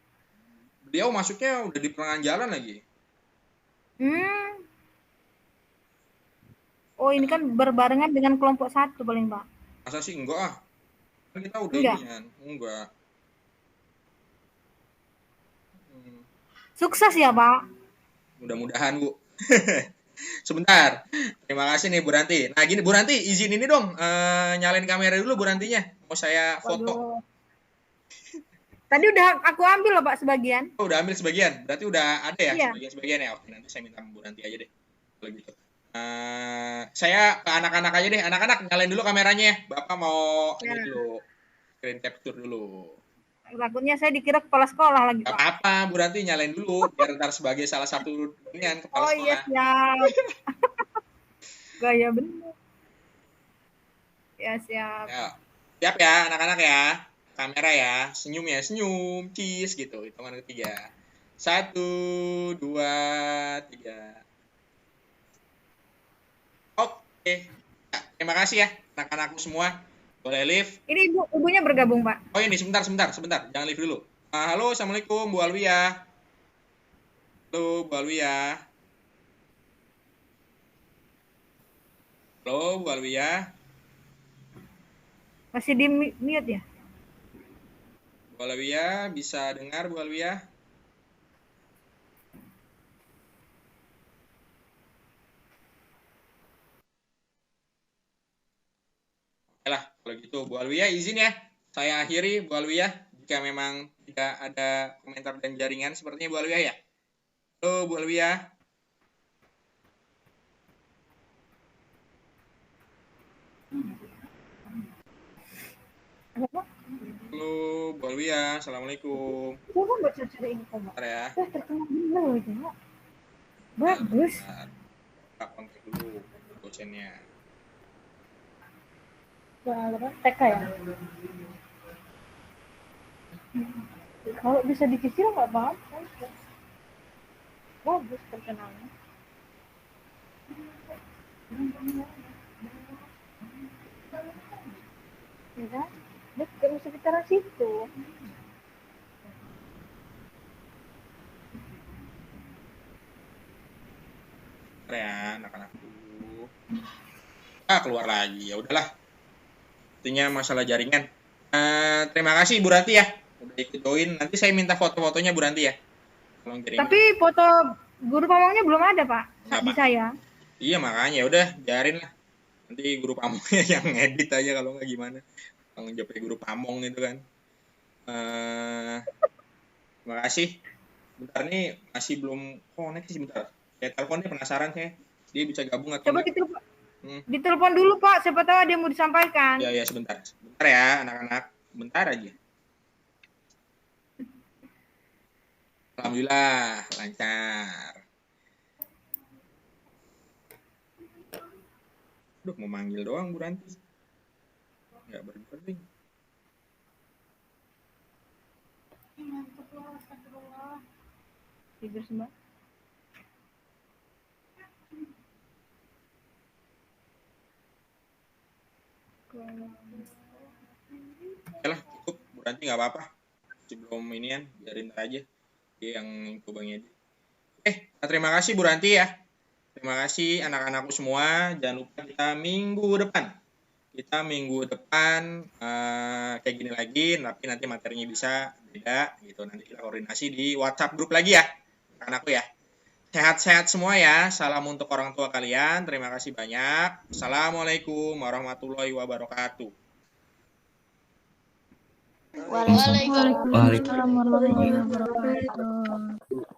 Beliau masuknya udah di pertengahan jalan lagi. Oh, ini kan berbarengan dengan kelompok 1 paling, Pak. Masa sih enggak ah? Kan kita udah Enggak. inian. Enggak. Sukses ya, Pak. Mudah-mudahan, Bu. Sebentar. Terima kasih nih Bu Ranti. Nah, gini Bu Ranti, izin ini dong, nyalain kamera dulu Bu Rantinya. Mau saya foto. Waduh. Tadi udah aku ambil loh, Pak, sebagian. Oh, udah ambil sebagian. Berarti udah ada ya Iya. sebagian ya. Oke, nanti saya minta Bu Ranti aja deh. Kalau gitu. Saya ke anak-anak aja deh. Anak-anak nyalain dulu kameranya ya. Bapak mau ini dulu. Screen capture dulu. Takutnya saya dikira kepala sekolah lagi, Gak Pak. apa-apa, Bu Ranti nyalain dulu biar ntar sebagai salah satu inian kepala Oh sekolah. iya, siap. Gaya bener. Ya, siap. Ya. Siap ya anak-anak ya. Kamera ya. Senyum ya, senyum. Cheese gitu. Hitungan ketiga. 1, 2, 3. Oke. Ya, terima kasih ya anak-anakku semua. Boleh live. Ini ibunya bergabung, Pak. Oh ini sebentar. Jangan live dulu. Halo, Assalamualaikum Bu Alwiyah. Halo, Bu Alwiyah. Halo, Bu Alwiyah. Masih di mute ya? Bu Alwiyah, bisa dengar Bu Alwiyah? Oke lah, kalau gitu Bu Alwiyah izin ya. Saya akhiri Bu Alwiyah jika memang tidak ada komentar dan jaringan sepertinya Bu Alwiyah ya. Halo Bu Alwiyah. Halo Bu Alwiyah, Assalamualaikum. Coba baca cari info, Pak. Bentar ya. Terkenal bener loh itu, Pak. Bagus. Pak kontak dulu dosennya. TK ya? Kalau bisa dicicil nggak apa-apa. Bagus terkenalnya. Ya kan? Dekat bisa sekitaran situ. Bentar ya, anak-anakku. Keluar lagi. Ya udahlah. Intinya masalah jaringan. Terima kasih Bu Ranti ya udah ikut join. Nanti saya minta foto-fotonya Bu Ranti ya. Tolong kirim. Tapi foto guru pamongnya belum ada, Pak. Di saya. Iya makanya udah biarin lah. Nanti guru pamongnya yang ngedit aja kalau nggak gimana. Tanggung jawab guru pamong itu kan. Terima kasih. Bentar nih masih belum connect sih bentar. Saya telepon deh penasaran saya. Dia bisa gabung atau Coba ditelepon dulu, Pak. Siapa tahu ada yang mau disampaikan. Ya sebentar. Bentar ya anak-anak. Bentar aja. Alhamdulillah lancar. Duh, mau manggil doang Bu Ranti. Nggak berdering. Tidur semua. Oke lah, cukup. Bu Ranti nggak apa-apa. Sebelum inian, biarin aja. Dia yang coba ngedit. Terima kasih Bu Ranti ya. Terima kasih anak-anakku semua. Jangan lupa kita minggu depan kayak gini lagi, tapi nanti materinya bisa beda gitu. Nanti kita koordinasi di WhatsApp grup lagi ya, anak-anakku ya. Sehat-sehat semua ya. Salam untuk orang tua kalian. Terima kasih banyak. Assalamualaikum warahmatullahi wabarakatuh. Waalaikumsalam warahmatullahi wabarakatuh.